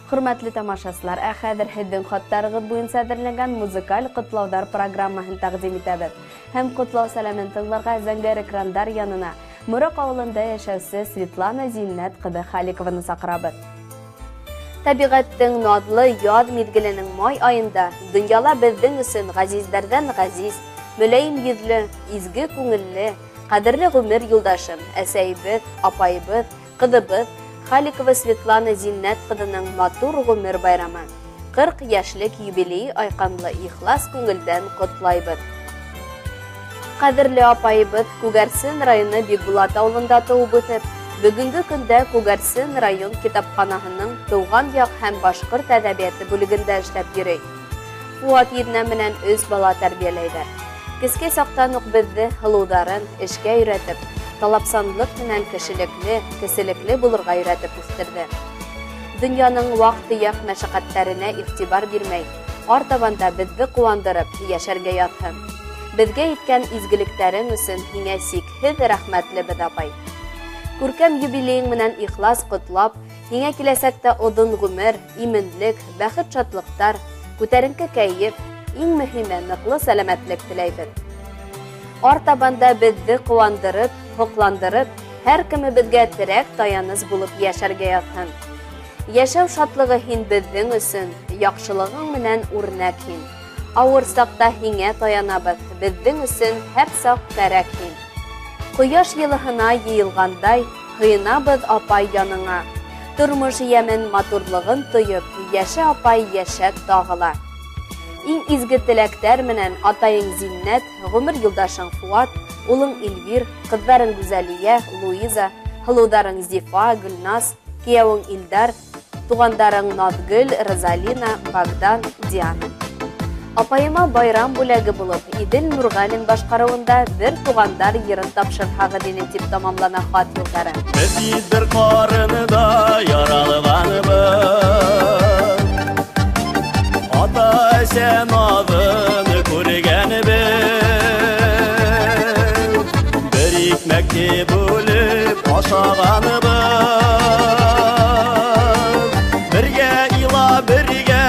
Hürmetli tamaşaçılar, hozir һеҙҙең хаттарығыҙ буйынса әҙерләнгән музыкаль ҡотлауҙар программаһын тәҡдим итәбеҙ. Һәм ҡотлау сәләмен тыңларға зәңгәр экрандар янына Морок ауылында йәшәүсе Светлана Зиннәт ҡыҙы Халикованы саҡырабыҙ. Тәбиғәттең наҙлы яҙ миҙгеленең май айында донъяла беҙҙең өсөн ғәзиздәрҙән ғәзиз, мөләйем йөҙлө, изге күңелле, ҡәҙерле ғүмер юлдашым, әсәйебеҙ, апайыбыҙ, ҡыҙыбыҙ Халикова Светлана Зиннәт ҡыҙының матур ғүмер байрамы. 40 йәшлек юбилей айҡанлы ихлас күңелдән ҡотлайбыҙ. Ҡәҙерле апайыбыҙ Күгәрсен районы Бикбулат ауылында тыуып үҫеп, бөгөнгө көндә Күгәрсен район китапханаһының тыуған яҡ һәм башҡорт әҙәбиәте бүлегендә эшләп йөрөй. Фуат еҙнә менән 3 бала тәрбиәләйҙәр. Кескәй саҡтан уҡ беҙҙе һылыуҙарын эшкә өйрәтеп, талапсанлыҡ менән кеселекле булырға өйрәтеп үҫтерҙе. Донъяның ваҡ-төйәк мәшәҡәттәренә иғтибар бирмәй, артабанда беҙҙе ҡыуандырып, йәшәргә яҙһын. Беҙгә иткән изгелектәрең өсөн һиңә сикһеҙ рәхмәтлебеҙ, апай. Күркәм юбилейың менән ихлас ҡотлап, һиңә киләсәктә оҙон ғүмер, именлек, бәхет-шатлыҡтар, күтәренке кәйеф, иң мөһиме ныҡлы сәләмәтлек теләйбеҙ. Артабанда беҙҙе ҡыуандырып, һоҡландырып, һәр кеме беҙгә терәк таяныс булып йәшәргә яҙһын. Йәшәү шатлығы һин беҙҙең өсөн, яҡшылығың менән үрнәк һин. Ауыр саҡта һиңә таянабыҙ, беҙҙең өсөн һәр саҡ кәрәк һин. Ҡояш йылыһына йыйылғандай, һыйынабыҙ апай яныңа. Тормош йәмен матурлығын тойоп, йәшә апай йәшәк тағыла. Иң изге теләктәр менән атайың Зиннәт, ғүмер юлдашың Фуат, улың Илвир, ҡыҙҙарың Гүзәлиә, Луиза, һылыуҙарың Зифа, Гөлназ, кейәүең Илдар, туғандарың Наҙгөл, Розалина, Богдан, Диана. Апайыма байрам бүләге булып, Идел Нурғәлин башҡарыуында бер туғандар йырын тапшырһағыҙ ине тип тамамлана хат юлдары. Беҙ бер ҡарынында яралғанбыҙ, ата-әсә наҙын күргәнбеҙ, бер икмәкте бүлеп ашағанбыҙ, бергә илап, бергә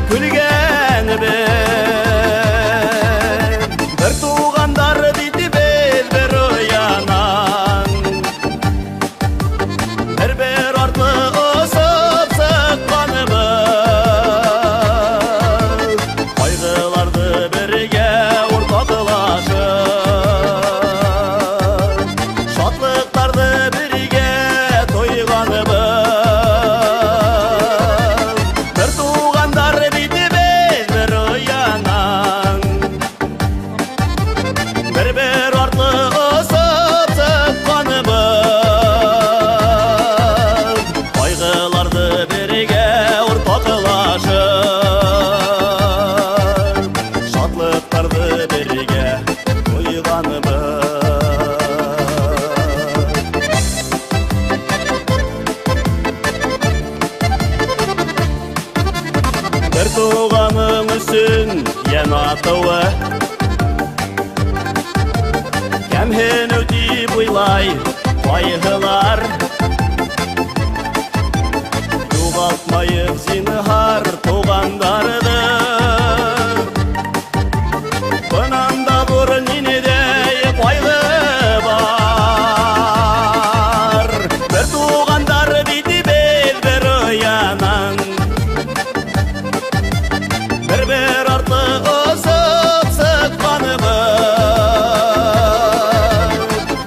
көлгәнбеҙ. Бер туғандар бите беҙ бер оянан, бер артлы осоп сыҡҡанбыҙ, ҡайғыларҙы бергә уртаҡлашып, шатлыҡтарҙы бергә тойғанбыҙ. Бер туғандар бите беҙ бер оянан, бер артлы осоп сыҡҡанбыҙ, ҡайғыларҙы бергә уртаҡлашып, шатлыҡтарҙы бергә тойғанбыҙ. Бер туғаның өсөн йән атыуы, кәмһенеү тип уйлай ҡайһылар, юғалтмайыҡ зинһар туғандарҙы. Бынан да ҙур ниндәй ҡайғы бар, бер туғандар бите беҙ бер оянан, бер артлы осоп сыҡҡанбыҙ,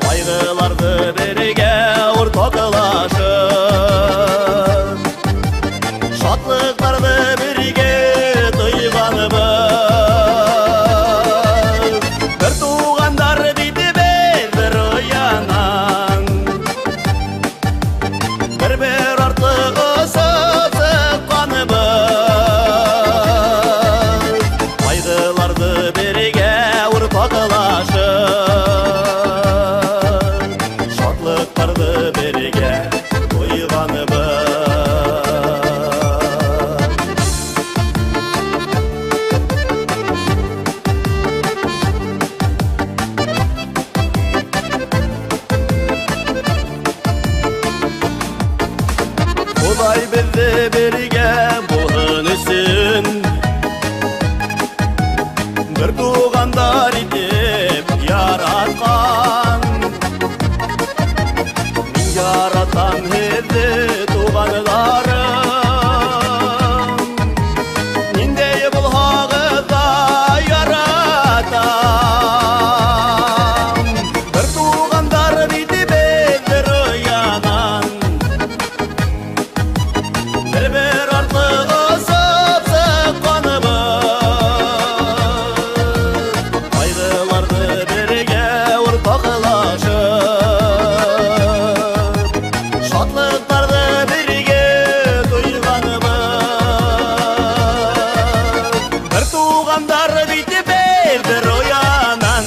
ҡайғыларҙы бергә уртаҡлашып, шатлыҡтарҙы бергә тойғанбыҙ. Бер туғандар бите беҙ бер оянан, бер артлы осоп сыҡҡанбыҙ, ҡайғыларҙы бергә уртаҡлашып, шатлыҡтарҙы бергә тойғанбыҙ. Құдай беҙҙе бергә бір туғандар етіп яратқан. Мен яратам еді туғандарым, нендей бұл хағыда яратам. Бір туғандар дейді бедір ұянан, бір арты ұсып сыққаныбыз, қайғыларды бірге ортақлашып, шатлықтарды бірге тойғаныбыз. Бір туғандар дейді бедір ұянан,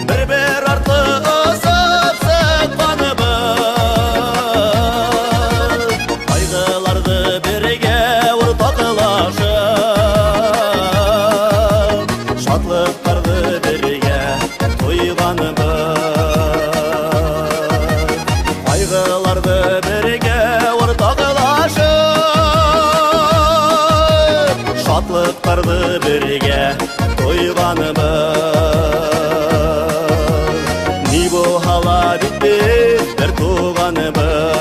бір арты ұсып сыққаныбыз, қайғыларды бірге ортақлашып, шатлықтарды бірге тойғаныбыз. Қайғыларды бірге ортақлашып, шатлықтарды бірге тойғаныбыз. Ни бұл хала бітпес бір туғаныбыз.